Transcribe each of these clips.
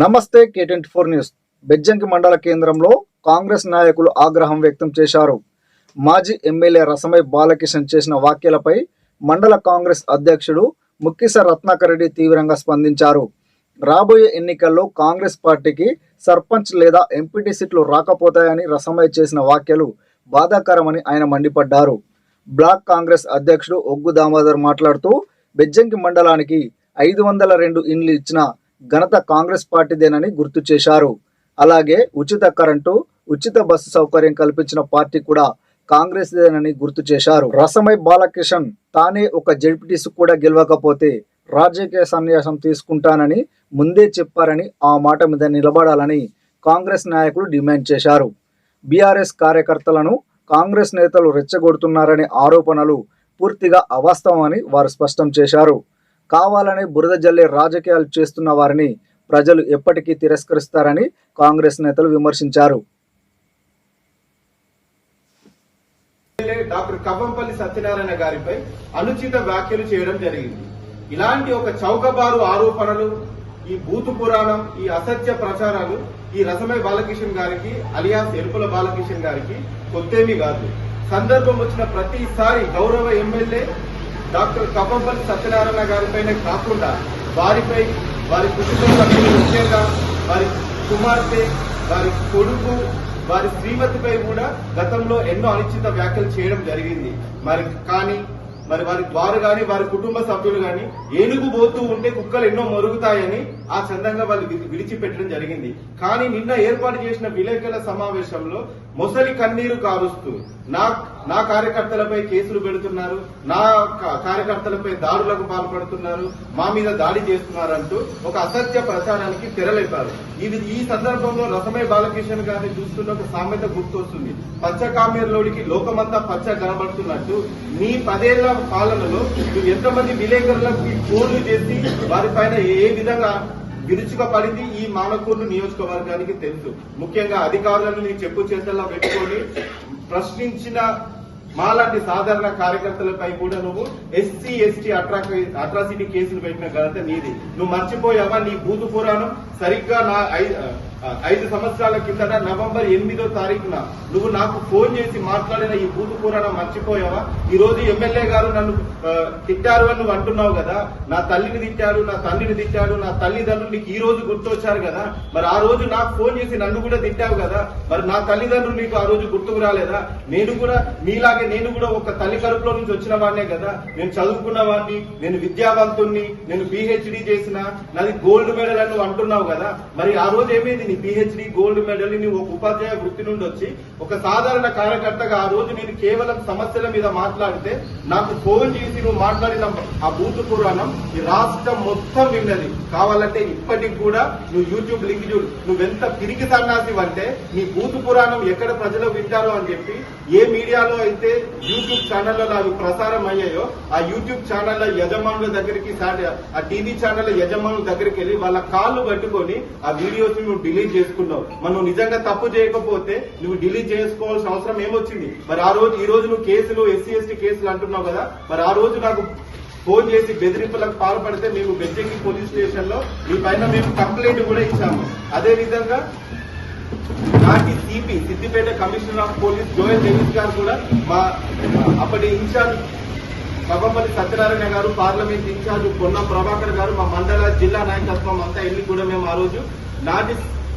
నమస్తే K24 news. Bejjanki మండల కేంద్రంలో కాంగ్రెస్ నాయకులు ఆగ్రహం వ్యక్తం చేశారు. మాజీ ఎమ్మెల్యే రసమై బాలకిషన్ చేసిన వ్యాఖ్యలపై మండల కాంగ్రెస్ అధ్యక్షుడు ముక్కిస రత్నాకర్ రెడ్డి తీవ్రంగా స్పందించారు. రాబోయే ఎన్నికల్లో కాంగ్రెస్ పార్టీకి సర్పంచ్ లేదా ఎంపీటీ సీట్లు రాకపోతాయని రసమై చేసిన వ్యాఖ్యలు బాధాకరమని ఆయన మండిపడ్డారు. బ్లాక్ కాంగ్రెస్ అధ్యక్షుడు ఒగ్గు దామోదర్ మాట్లాడుతూ బెజ్జంకి మండలానికి 502 ఇండ్లు ఇచ్చిన ఘనత కాంగ్రెస్ పార్టీదేనని గుర్తు చేశారు. అలాగే ఉచిత కరెంటు, ఉచిత బస్సు సౌకర్యం కల్పించిన పార్టీ కూడా కాంగ్రెస్దేనని గుర్తు చేశారు. రసమై బాలకిషన్ తానే ఒక జెడ్పీటీసీ కూడా గెలవకపోతే రాజకీయ సన్యాసం తీసుకుంటానని ముందే చెప్పారని, ఆ మాట మీద నిలబడాలని కాంగ్రెస్ నాయకులు డిమాండ్ చేశారు. బీఆర్ఎస్ కార్యకర్తలను కాంగ్రెస్ నేతలు రెచ్చగొడుతున్నారనే ఆరోపణలు పూర్తిగా అవాస్తవమని వారు స్పష్టం చేశారు. కావాలని బురద జల్లే రాజకీయాలు చేస్తున్న వారిని ప్రజలు ఎప్పటికీ తిరస్కరిస్తారని కాంగ్రెస్ నేతలు విమర్శించారు. డాక్టర్ కవ్వంపల్లి సత్యనారాయణ గారిపై అనుచిత వ్యాఖ్యలు చేయడం జరిగింది. ఇలాంటి ఒక చౌకబారు ఆరోపణలు, ఈ బూతు పురాణం, ఈ అసత్య ప్రచారాలు ఈ రసమై బాలకిషన్ గారికి అలియాస్ ఎరుపుల బాలకిషన్ గారికి కొత్తేమీ కాదు. సందర్భం వచ్చిన ప్రతిసారి గౌరవ ఎమ్మెల్యే డాక్టర్ కవ్వంపల్లి సత్యనారాయణ గారిపైనే కాకుండా వారిపై, వారి కుటుంబ సభ్యులు, ముఖ్యంగా వారి కుమార్తె, వారి కొడుకు, వారి శ్రీమతిపై కూడా గతంలో ఎన్నో అనుచిత వ్యాఖ్యలు చేయడం జరిగింది. వారు గాని వారి కుటుంబ సభ్యులు గాని ఏనుగు పోతూ ఉంటే కుక్కలు ఎన్నో మరుగుతాయని ఆ చందంగా వాళ్ళు విడిచిపెట్టడం జరిగింది. కానీ నిన్న ఏర్పాటు చేసిన విలేకరుల సమావేశంలో మొసలి కన్నీరు కారుస్తూ నా కార్యకర్తలపై కేసులు పెడుతున్నారు, నా కార్యకర్తలపై దాడులకు పాల్పడుతున్నారు, మా మీద దాడి చేస్తున్నారంటూ ఒక అసత్య ప్రచారానికి తెరలేపారు. ఈ సందర్భంలో రసమై బాలకిషన్ గారిని చూస్తున్న ఒక సామెత గుర్తొస్తుంది. పచ్చ కామెర్లోడికి లోకమంతా పచ్చ కనబడుతున్నట్టు నీ 10 ఏళ్ల పాలనలో నువ్వు ఎంతమంది విలేకరులకు ఫోన్లు చేసి వారిపైన ఏ విధంగా విరుచుకపడింది ఈ మానకూరు నియోజకవర్గానికి తెలుసు. ముఖ్యంగా అధికారులను నీ చెప్పు చేతల్లో పెట్టుకొని ప్రశ్నించిన మాలాంటి సాధారణ కార్యకర్తలపై కూడా నువ్వు ఎస్సీ ఎస్టీ అట్రాసిటీ కేసులు పెట్టిన ఘనత నీది. నువ్వు మర్చిపోయావా? నీ బూతు పురాణం సరిగ్గా నా 5 సంవత్సరాల కిందట నవంబర్ 8వ తారీఖున నువ్వు నాకు ఫోన్ చేసి మాట్లాడిన ఈ బూతు పురాణం మర్చిపోయావా? ఈ రోజు ఎమ్మెల్యే గారు నన్ను తిట్టారు అని నువ్వు అంటున్నావు కదా. నా తల్లిని తిట్టాడు, నా తండ్రిని తిట్టాడు, నా తల్లిదండ్రులు నీకు ఈ రోజు గుర్తొచ్చారు కదా. మరి ఆ రోజు నాకు ఫోన్ చేసి నన్ను కూడా తిట్టావు కదా. మరి నా తల్లిదండ్రులు నీకు ఆ రోజు గుర్తుకు రాలేదా? నేను కూడా మీలాగే నేను కూడా ఒక తల్లి కడుపులో నుంచి వచ్చిన వాడినే కదా. నేను చదువుకున్న వాడిని, నేను విద్యావంతుణ్ణి, నేను PhD చేసిన, నాది గోల్డ్ మెడల్ అని నువ్వు అంటున్నావు కదా. మరి ఆ రోజు ఏమైంది? నీ PhD గోల్డ్ మెడల్ నువ్వు ఒక ఉపాధ్యాయ వృత్తి నుండి వచ్చి ఒక సాధారణ కార్యకర్తగా ఆ రోజు నేను కేవలం సమస్యల మీద మాట్లాడితే నాకు ఫోన్ చేసి నువ్వు మాట్లాడిన ఆ బూతు పురాణం ఈ రాష్ట్రం మొత్తం విన్నది. కావాలంటే ఇప్పటికి కూడా నువ్వు యూట్యూబ్ లింక్ చూడు. నువ్వెంత పిరికి సన్నాసి అంటే నీ బూతు పురాణం ఎక్కడ ప్రజలు వింటారో అని చెప్పి ఏ మీడియాలో అయితే యూట్యూబ్ ఛానల్లో అవి ప్రసారం అయ్యాయో ఆ యూట్యూబ్ ఛానళ్ల యజమానుల దగ్గరికి, ఆ టీవీ ఛానళ్ల యజమానుల దగ్గరికి వెళ్ళి వాళ్ళ కాళ్ళు పట్టుకొని ఆ వీడియోస్ నువ్వు డిలీట్ చేసుకున్నావు. మనం నిజంగా తప్పు చేయకపోతే నువ్వు డిలీట్ చేసుకోవాల్సిన అవసరం ఏమొచ్చింది? మరి ఆ రోజు, ఈ రోజు నువ్వు కేసులు, ఎస్సీ ఎస్టీ కేసులు అంటున్నావు కదా. మరి ఆ రోజు నాకు ఫోన్ చేసి బెదిరింపులకు పాల్పడితే మేము బెజ్జంకి పోలీస్ స్టేషన్ లో మీ పైన మేము కంప్లైంట్ కూడా ఇచ్చాము. అదే విధంగా నాటి CP Siddipet commissioner of police Joel Davis గారు కూడా మా అప్పటి ఇన్ఛార్జ్ కవ్వంపల్లి సత్యనారాయణ గారు, పార్లమెంట్ ఇన్ఛార్జ్ పొన్నం ప్రభాకర్ గారు, మా మండల జిల్లా నాయకత్వం అంతా వెళ్ళి కూడా మేము ఆ రోజు నాటి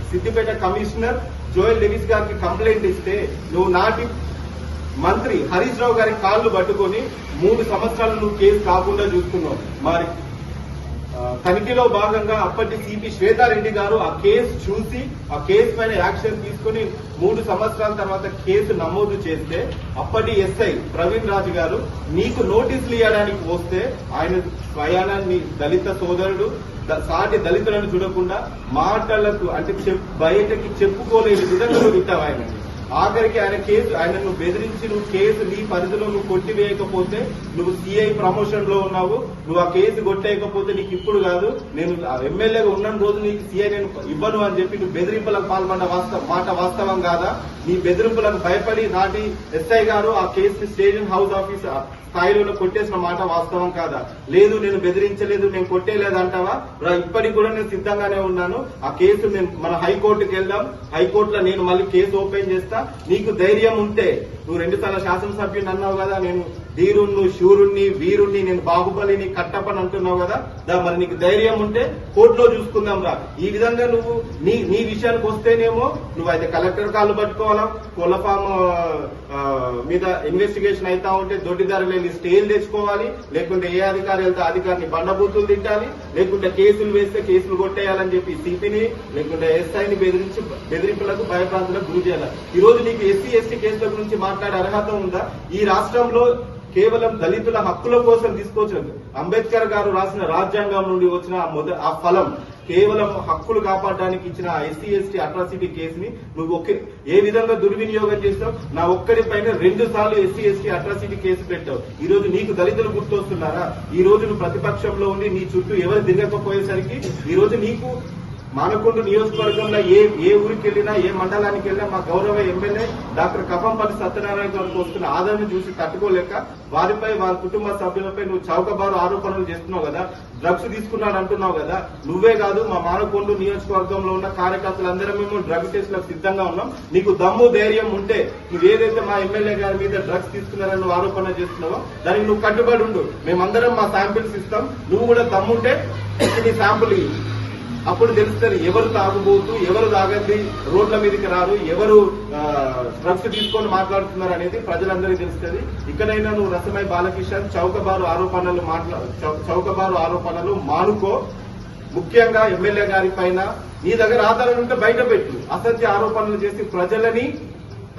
సిద్దిపేట కమిషనర్ జోయల్ డేవిస్ గారికి కంప్లైంట్ ఇస్తే నువ్వు నాటి మంత్రి హరీష్ రావు గారి కాళ్లు పట్టుకొని 3 సంవత్సరాలు నువ్వు కేసు కాకుండా చూస్తున్నావు. మరి తనిఖీలో భాగంగా అప్పటి సిపి శ్వేతారెడ్డి గారు ఆ కేసు చూసి ఆ కేసు పైన యాక్షన్ తీసుకుని 3 సంవత్సరాల తర్వాత కేసు నమోదు చేస్తే అప్పటి ఎస్ఐ ప్రవీణ్ రాజు గారు నీకు నోటీసులు ఇవ్వడానికి వస్తే ఆయన స్వయానా నీ దళిత సోదరుడు, సాటి దళితులను చూడకుండా మాటలకు అంటే బయటకి చెప్పుకోలేని విధంగా నువ్వు వింటావు. ఆఖరికి ఆయనను బెదిరించి నువ్వు కేసు నీ పరిధిలో నువ్వు కొట్టివేయకపోతే, నువ్వు సిఐ ప్రమోషన్ లో ఉన్నావు, నువ్వు ఆ కేసు కొట్టేయకపోతే నీకు ఇప్పుడు కాదు, నేను ఎమ్మెల్యేగా ఉన్న రోజు నీకు సిఐ నేను ఇవ్వను అని చెప్పి నువ్వు బెదిరింపులకు పాల్పడ్డ మాట వాస్తవం కాదా? నీ బెదిరింపులకు భయపడి నాటి ఎస్ఐ గారు ఆ కేసు స్టేషన్ హౌస్ ఆఫీస్ స్థాయిలో కొట్టేసిన మాట వాస్తవం కాదా? లేదు నేను బెదిరించలేదు, నేను కొట్టేలేదు అంటావా? ఇప్పటికి కూడా నేను సిద్ధంగానే ఉన్నాను. ఆ కేసు మన హైకోర్టుకి వెళ్దాం, హైకోర్టులో నేను మళ్ళీ కేసు ఓపెన్ చేస్తా. నీకు ధైర్యం ఉంటే, నువ్వు 2 సార్లు శాసనసభ్యుని అన్నావు కదా, నేను ధీరుణ్ణి, శూరుణ్ణి, వీరుణ్ణి, నేను బాహుబలిని, కట్టప్పని అంటున్నావు కదా, మరి నీకు ధైర్యం ఉంటే కోర్టులో చూసుకుందాం రా. ఈ విధంగా నువ్వు నీ విషయానికి వస్తేనేమో నువ్వు అయితే కలెక్టర్ కాళ్ళు పట్టుకోవాలా, కోళ్లఫామ్ మీద ఇన్వెస్టిగేషన్ అవుతా ఉంటే దొడ్డిదారులు వెళ్ళి స్టేలు తెచ్చుకోవాలి, లేకుంటే ఏ అధికారి వెళ్తే అధికారిని బండబూతులు తిట్టాలి, లేకుంటే కేసులు వేస్తే కేసులు కొట్టేయాలని చెప్పి సిపిని లేకుంటే ఎస్ఐని బెదిరింపులకు భయప్రాంతులకు గురి చేయాలి. ఈ రోజు నీకు ఎస్సీ ఎస్టీ కేసుల గురించి మాట్లాడే అర్హత ఉందా? ఈ రాష్ట్రంలో కేవలం దళితుల హక్కుల కోసం తీసుకొచ్చిన అంబేద్కర్ గారు రాసిన రాజ్యాంగం నుండి వచ్చిన ఆ ఫలం కేవలం హక్కులు కాపాడడానికి ఇచ్చిన ఎస్సీ ఎస్టీ అట్రాసిటీ కేసుని నువ్వు ఏ విధంగా దుర్వినియోగం చేస్తావు? నా ఒక్కడి పైన 2 సార్లు ఎస్సీ ఎస్టీ అట్రాసిటీ కేసు పెట్టావు. ఈ రోజు నీకు దళితులు గుర్తొస్తున్నారా? ఈ రోజు నువ్వు ప్రతిపక్షంలో ఉండి నీ చుట్టూ ఎవరు తిరగకపోయేసరికి ఈ రోజు నీకు మానకొండ నియోజకవర్గంలో ఏ ఊరికి వెళ్ళినా, ఏ మండలానికి వెళ్ళినా మా గౌరవ ఎమ్మెల్యే డాక్టర్ కపంపల్లి సత్యనారాయణ గారికి వస్తున్న ఆదరణ చూసి తట్టుకోలేక వారిపై, వారి కుటుంబ సభ్యులపై నువ్వు చౌకబారు ఆరోపణలు చేస్తున్నావు కదా, డ్రగ్స్ తీసుకున్నాడు అంటున్నావు కదా. నువ్వే కాదు, మా మానకొండ నియోజకవర్గంలో ఉన్న కార్యకర్తలందరం మేము డ్రగ్స్ కేసులకు సిద్ధంగా ఉన్నాం. నీకు దమ్ము ధైర్యం ఉంటే నువ్వు ఏదైతే మా ఎమ్మెల్యే గారి మీద డ్రగ్స్ తీసుకున్నారని నువ్వు ఆరోపణ చేస్తున్నావో దానికి నువ్వు కట్టుబడి ఉండు. మేమందరం మా శాంపిల్స్ ఇస్తాం, నువ్వు కూడా దమ్ముంటే నీ శాంపుల్ అప్పుడు తెలుస్తుంది ఎవరు తాగుబోతూ, ఎవరు తాగండి రోడ్ల మీదకి రారు, ఎవరు డ్రగ్స్ తీసుకొని మాట్లాడుతున్నారు అనేది ప్రజలందరికీ తెలుస్తుంది. ఇక్కడైనా నువ్వు రసమై బాలకిషన్ చౌకబారు ఆరోపణలు మానుకో. ముఖ్యంగా ఎమ్మెల్యే గారి పైన నీ దగ్గర ఆధారాలు ఉంటే బయట పెట్టు. అసత్య ఆరోపణలు చేసి ప్రజలని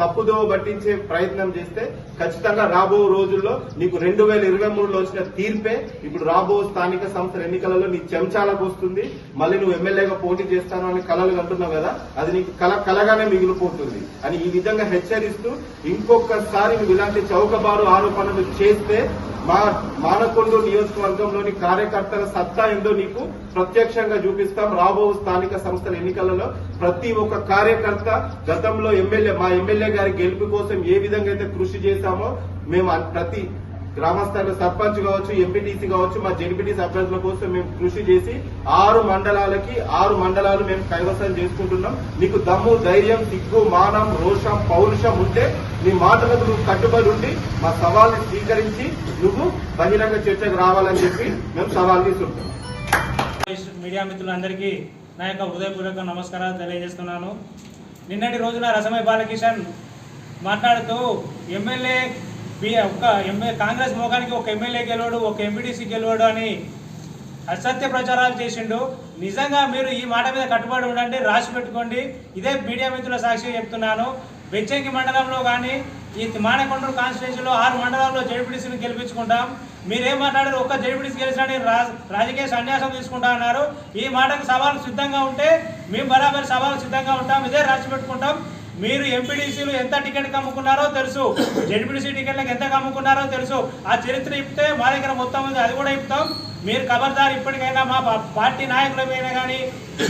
తప్పుదో పట్టించే ప్రయత్నం చేస్తే ఖచ్చితంగా రాబో రోజుల్లో నీకు 2023లో వచ్చిన తీర్పే ఇప్పుడు రాబో స్థానిక సంస్థల ఎన్నికలలో నీ చెంచాలకు వస్తుంది. మళ్ళీ నువ్వు ఎమ్మెల్యేగా పోటీ చేస్తాను అని కలలు కంటున్నావు కదా, అది నీకు కలగానే మిగిలిపోతుంది అని ఈ విధంగా హెచ్చరిస్తూ ఇంకొకసారి నువ్వు ఇలాంటి చౌకబారు ఆరోపణలు చేస్తే మా మానకొండ నియోజకవర్గంలోని కార్యకర్తల సత్తా ఏందో నీకు ప్రత్యక్షంగా చూపిస్తాం. రాబో స్థానిక సంస్థల ఎన్నికలలో ప్రతి ఒక్క కార్యకర్త గతంలో మా ఎమ్మెల్యే గారి గెలుపు కోసం ఏ విధంగా అయితే కృషి చేశామో మేము ప్రతి గ్రామస్థాయిలో సర్పంచ్ కావచ్చు, ఎంపీటీసీ కావచ్చు, మా జెడ్పీటీసీ అభ్యర్థుల కోసం మేము కృషి చేసి 6 మండలాలు మేము కైవసం చేసుకుంటున్నాం. నీకు దమ్ము, ధైర్యం, సిగ్గు, మానం, రోషం, పౌరుషం ఉంటే నీ మాటలకు నువ్వు కట్టుబడి ఉండి మా సవాల్ని స్వీకరించి నువ్వు బహిరంగ చర్చకు రావాలని చెప్పి మేము సవాల్ తీసుకుంటాం. మీడియా మిత్రులందరికీ నా యొక్క హృదయపూర్వక నమస్కారాలు తెలియజేస్తున్నాను. నిన్నటి రోజున రసమై బాలకిషన్ మాట్లాడుతూ కాంగ్రెస్ మోగానికి ఒక ఎమ్మెల్యే గెలవడు, ఒక ఎంపీటీసీ గెలవడు అని అసత్య ప్రచారాలు చేసిండు. నిజంగా మీరు ఈ మాట మీద కట్టుబడి ఉండండి, రాసి పెట్టుకోండి. ఇదే మీడియా మిత్రుల సాక్షిగా చెప్తున్నాను. బెజ్జంకి మండలంలో కానీ ఈ మానకొండ కాన్స్టిట్యూన్సీలో 6 మండలాల్లో జెడ్పీటీసీని గెలిపించుకుంటాం. మీరేం మాట్లాడారు? ఒక్క జెడ్పీటీసీ గెలిచినని రాజకీయ సన్యాసం తీసుకుంటా అన్నారు. ఈ మాటకు సవాలు సిద్ధంగా ఉంటే మేము బరాబర్ సవాలు సిద్ధంగా ఉంటాం. ఇదే రాసి పెట్టుకుంటాం. మీరు ఎంపీడీసీలు ఎంత టికెట్కి అమ్ముకున్నారో తెలుసు, జెడ్పీటీసీ టికెట్లకు ఎంత అమ్ముకున్నారో తెలుసు. ఆ చరిత్ర ఇప్పితే మా దగ్గర మొత్తం ఉంది, అది కూడా ఇప్పుతాం. మీరు ఖబర్దార్ ఇప్పటికైనా మా పార్టీ నాయకులమైనా కానీ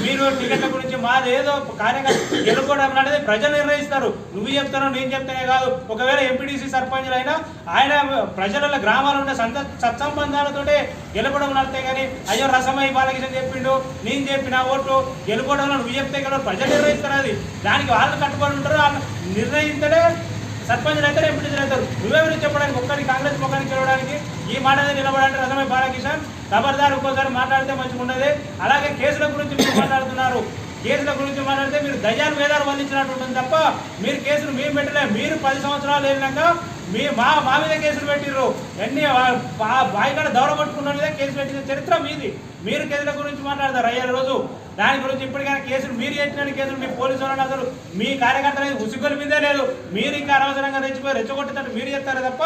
మీరు టికెట్ల గురించి మాది ఏదో కార్యకర్త గెలుపుకోవడం అనేది ప్రజలు నిర్ణయిస్తారు. నువ్వు చెప్తానో నేను చెప్తానే కాదు. ఒకవేళ ఎంపీటీసీ సర్పంచులు అయినా ఆయన ప్రజల గ్రామాలు ఉన్న సత్సంబంధాలతోటే గెలుపడం నడితే కానీ అయ్యో రసమై బాలకిషన్ చెప్పిండు, నేను చెప్పిన ఓట్లు గెలుపడంలో నువ్వు చెప్తే కదా ప్రజలు నిర్ణయిస్తారు. అది దానికి వాళ్ళు కట్టుబడి ఉంటారు. వాళ్ళు నిర్ణయిస్తేనే సర్పంచులు అవుతారు, ఎంపీటీసీలు అవుతారు. నువ్వెవరు చెప్పడానికి ఒక్కరికి కాంగ్రెస్ ముఖానికి గెలవడానికి ఈ మాట నిలబడాలంటే రసమై బాలకిషన్ ఖబర్దార్ ఒక్కోసారి మాట్లాడితే మంచిగా ఉండదు. అలాగే కేసుల గురించి మీరు మాట్లాడుతున్నారు. కేసుల గురించి మాట్లాడితే మీరు దయ్యాలు వేదాలు వల్లించినట్టు ఉంటుంది తప్ప మీరు కేసులు మేము పెట్టలే. మీరు 10 సంవత్సరాలు వెళ్ళినాక మా మీద కేసులు పెట్టిర్రు. ఎన్ని బాయికాడ దౌర పట్టుకున్న మీద కేసులు పెట్టిన చరిత్ర మీది. మీరు కేసుల గురించి మాట్లాడతారు అయ్యే రోజు. దాని గురించి ఇప్పటికైనా కేసులు మీరు చేసిన కేసులు మీ పోలీసు వాళ్ళని అసలు మీ కార్యకర్తలు ఉసుగొలి మీదే లేదు. మీరు ఇంకా అనవసరంగా రెచ్చగొట్టినట్టు మీరు చెప్తారు తప్ప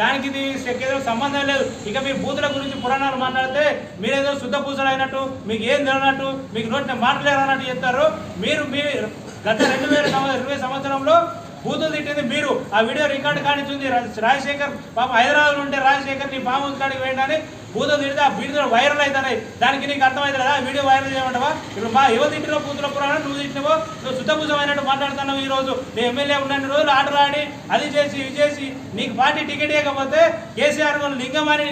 దానికి ఇది ఏదో సంబంధం లేదు. ఇక మీ బూతుల గురించి పురాణాలు మాట్లాడితే మీరేదో శుద్ధ పూసలు అయినట్టు, మీకు ఏం తెలియనట్టు, మీకు నోటిని మాట్లాడారన్నట్టు చెప్తారు. మీరు గత 2020 సంవత్సరంలో బూతులు తిట్టింది మీరు. ఆ వీడియో రికార్డు కానిచ్చింది రాజశేఖర్ పాప హైదరాబాద్ ఉంటే రాజశేఖర్ నీ పాము కాడికి వేయండి బూతులు తిడితే ఆ వీడియో వైరల్ అవుతున్నాయి. దానికి నీకు అర్థమైతే కదా వీడియో వైరల్ చేయమంటావా? ఇప్పుడు మా ఎవరు తిట్టినో బూతుల పురాణం నువ్వు తిట్టినవో నువ్వు శుద్ధభూజమైనట్టు మాట్లాడుతున్నావు. ఈ రోజు నీ ఎమ్మెల్యే ఉన్న రోజులు ఆటలు ఆడి అది చేసి ఇవి చేసి నీకు పార్టీ టికెట్ ఇవ్వకపోతే కేసీఆర్ లింగం అని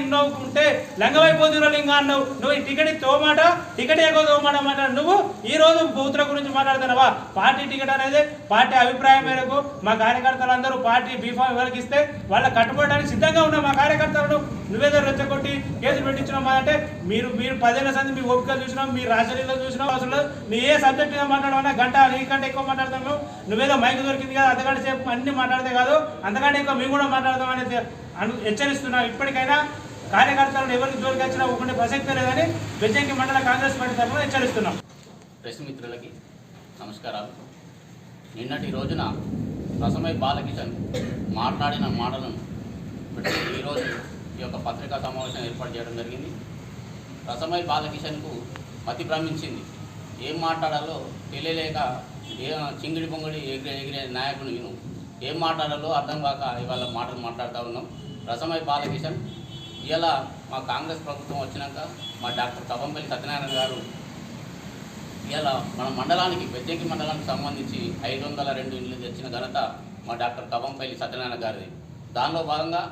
ఉంటే లింగమైపోతున్న లింగం అన్నావు. నువ్వు ఈ టికెట్ తోమాట టికెట్ తోమాట మాట్లాడు. నువ్వు ఈ రోజు బూతుల గురించి మాట్లాడుతున్నావా? పార్టీ టికెట్ అనేది పార్టీ అభిప్రాయం మేరకు మా కార్యకర్తలందరూ పార్టీ బీఫామ్ ఎవరికి ఇస్తే వాళ్ళ కట్టుబడడానికి సిద్ధంగా ఉన్నాం. మా కార్యకర్తలను నువ్వేదో రెచ్చగొట్టి కేసులు పెట్టించినాం అంటే మీరు 10 ఏళ్ల సంది మీ ఓపికలు చూసినాం, మీ రాజకీయాల్లో చూసినాం. అసలు నీ ఏ సబ్జెక్ట్ మీద మాట్లాడమన్నా గంట నీకంటే ఎక్కువ మాట్లాడతాం. నువ్వేదో మైక్ దొరికింది కదా అంతకంటే సేపు అన్ని మాట్లాడితే కాదు, అంతకంటే ఎక్కువ మేము కూడా మాట్లాడతామని హెచ్చరిస్తున్నాం. ఇప్పటికైనా కార్యకర్తలను ఎవరికి జోలికి వచ్చినా ఒప్పుకునే ప్రసక్తే లేదని బెజ్జంకి మండల కాంగ్రెస్ పార్టీ తరఫున హెచ్చరిస్తున్నాం. ప్రెస్ మిత్రులకి నమస్కారాలు. నిన్నటి రోజున రసమై బాలకిషన్ మాట్లాడిన మాటలను ఈరోజు ఈ యొక్క పత్రికా సమావేశం ఏర్పాటు చేయడం జరిగింది. రసమై బాలకిషన్కు మతి భ్రమించింది. ఏం మాట్లాడాలో తెలియలేక చింగిడి పొంగిడి ఎగిరే నాయకుని ఏం మాట్లాడాలో అర్థం కాక ఇవాళ మాటలు మాట్లాడుతూ ఉన్నాం. రసమై బాలకిషన్ ఇలా మా కాంగ్రెస్ ప్రభుత్వం వచ్చినాక మా డాక్టర్ కవంపల్లి సత్యనారాయణ గారు ఇలా మన మండలానికి బెజ్జంకి మండలానికి సంబంధించి 502 ఇళ్ళు తెచ్చిన ఘనత మా డాక్టర్ కవంపల్లి సత్యనారాయణ గారిది. దానిలో భాగంగా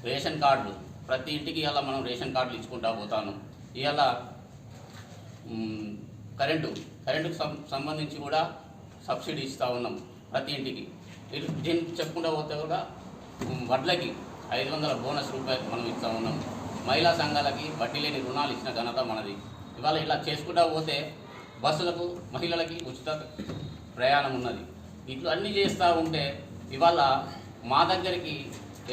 రేషన్ కార్డులు ప్రతి ఇంటికి ఇలా మనం రేషన్ కార్డులు ఇచ్చుకుంటా పోతాను. ఇలా కరెంటుకు సంబంధించి కూడా సబ్సిడీ ఇస్తూ ఉన్నాం ప్రతి ఇంటికి. దీనికి చెప్పుకుంటూ పోతే కూడా వడ్లకి 500 బోనస్ రూపాయలు మనం ఇస్తూ ఉన్నాం. మహిళా సంఘాలకి వడ్డీ లేని రుణాలు ఇచ్చిన ఘనత మనది. ఇవాళ ఇలా చేసుకుంటూ పోతే బస్సులకు మహిళలకి ఉచిత ప్రయాణం ఉన్నది. ఇట్లు అన్నీ చేస్తూ ఉంటే ఇవాళ మా దగ్గరికి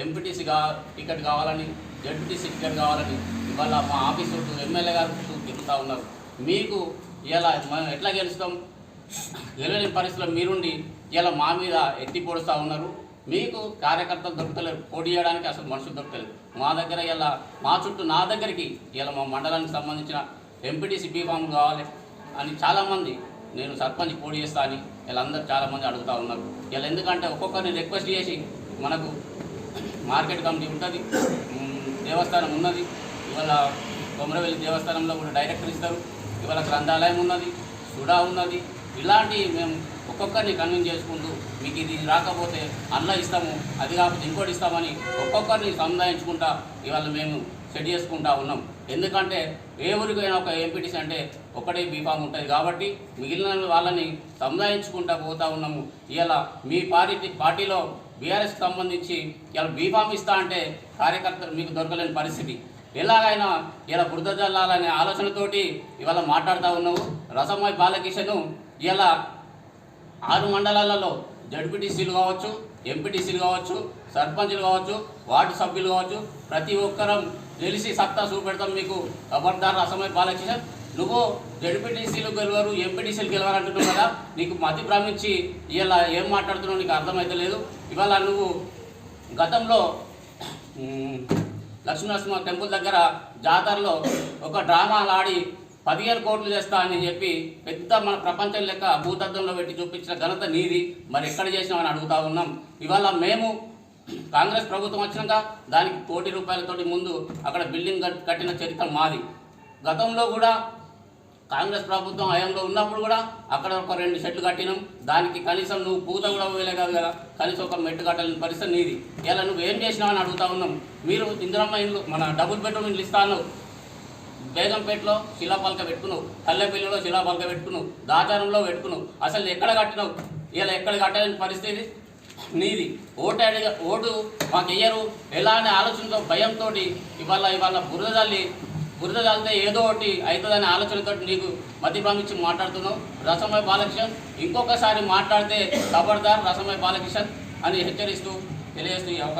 ఎంపీటీసీగా టికెట్ కావాలని, జడ్పీటీసీ టికెట్ కావాలని ఇవాళ మా ఆఫీస్ చుట్టూ ఎమ్మెల్యే గారు తిరుగుతూ ఉన్నారు. మీకు ఇలా మనం ఎట్లా గెలుస్తాం? గెలవలేని పరిస్థితుల్లో మీరుండి ఇలా మా మీద ఎత్తి పొడుస్తూ ఉన్నారు. మీకు కార్యకర్తలు దొరకలేరు, పోటీ చేయడానికి అసలు మనుషులు దొరకలేదు. మా దగ్గర ఇలా మా చుట్టూ నా దగ్గరికి ఇలా మా మండలానికి సంబంధించిన ఎంపీటీసీ బీఫామ్ కావాలి అని చాలామంది, నేను సర్పంచ్ పోటీ చేస్తా అని వీళ్ళందరూ చాలామంది అడుగుతూ ఉన్నారు. ఇలా ఎందుకంటే ఒక్కొక్కరిని రిక్వెస్ట్ చేసి మనకు మార్కెట్ కమిటీ ఉంటుంది, దేవస్థానం ఉన్నది, ఇవాళ కొమరవెల్లి దేవస్థానంలో కూడా డైరెక్టర్ ఇస్తారు, ఇవాళ గ్రంథాలయం ఉన్నది, సుడా ఉన్నది. ఇలాంటి మేము ఒక్కొక్కరిని కన్విన్స్ చేసుకుంటూ మీకు ఇది రాకపోతే అల్ల ఇస్తాము, అది కాకపోతే ఇంకోటి ఇస్తామని ఒక్కొక్కరిని సముదాయించుకుంటా ఇవాళ మేము సెట్ చేసుకుంటా ఉన్నాం. ఎందుకంటే ఏ ఊరికైనా ఒక ఎంపీటీసీ అంటే ఒకటే బీఫామ్ ఉంటుంది కాబట్టి మిగిలిన వాళ్ళని సముదాయించుకుంటా పోతా ఉన్నాము. ఇలా మీ పార్టీలో బీఆర్ఎస్కి సంబంధించి ఇలా బీఫామ్ ఇస్తా అంటే కార్యకర్తలు మీకు దొరకలేని పరిస్థితి. ఎలాగైనా ఇలా బురద జల్లాలనే ఆలోచనతోటి ఇవాళ మాట్లాడుతూ ఉన్నావు. రసమై బాలకిషను ఇలా 6 మండలాలలో జడ్పీటీసీలు కావచ్చు, ఎంపీటీసీలు కావచ్చు, సర్పంచులు కావచ్చు, వార్డు సభ్యులు కావచ్చు, ప్రతి ఒక్కరం గెలిచి సత్తా చూపెడతాం మీకు. ఖబర్దార్ రసమై బాలకిషన్, నువ్వు జడ్పీటీసీలు గెలవరు, ఎంపీటీసీలు గెలవరు అంటున్నావు కదా, నీకు మతి భ్రమించి ఇలా ఏం మాట్లాడుతున్నావు నీకు అర్థమైతే లేదు. ఇవాళ నువ్వు గతంలో లక్ష్మీనరసింహ టెంపుల్ దగ్గర జాతరలో ఒక డ్రామాలు ఆడి 15 కోట్లు చేస్తా అని చెప్పి పెద్ద మన ప్రపంచం లెక్క భూతత్వంలో పెట్టి చూపించిన ఘనత నీది. మరి ఎక్కడ చేసినామని అడుగుతా ఉన్నాం. ఇవాళ మేము కాంగ్రెస్ ప్రభుత్వం వచ్చినాక దానికి 1 కోటి రూపాయలతోటి ముందు అక్కడ బిల్డింగ్ కట్టిన చరిత్ర మాది. గతంలో కూడా కాంగ్రెస్ ప్రభుత్వం హయాంలో ఉన్నప్పుడు కూడా అక్కడ ఒక 2 షెడ్లు కట్టినాం. దానికి కనీసం నువ్వు పూత కూడా వేయలే కాదు కదా, కనీసం ఒక మెట్టు కట్టాలని పరిస్థితి నీది. ఇలా నువ్వు ఏం చేసినావని అడుగుతా ఉన్నాం. మీరు ఇందిరమ్మ ఇండ్లు మన డబుల్ బెడ్రూమ్ ఇండ్లు ఇస్తాను, బేగంపేటలో శిలాపలక పెట్టుకున్నావు, కల్లెపల్లిలో శిలాపలక పెట్టుకున్నావు, దాచారంలో పెట్టుకున్నావు. అసలు ఎక్కడ కట్టినావు? ఇలా ఎక్కడ కట్టాలని పరిస్థితి నీది. ఓటు మాకు వెయ్యరు ఎలా అనే ఆలోచనతో భయంతో ఇవాళ బురద చల్లితే ఏదో ఒకటి అవుతుందనే ఆలోచనతో నీకు మతి భ్రమించి మాట్లాడుతున్నావు. రసమై బాలకిషన్ ఇంకొకసారి మాట్లాడితే ఖబర్దార్ రసమై బాలకిషన్ అని హెచ్చరిస్తూ తెలియజేస్తూ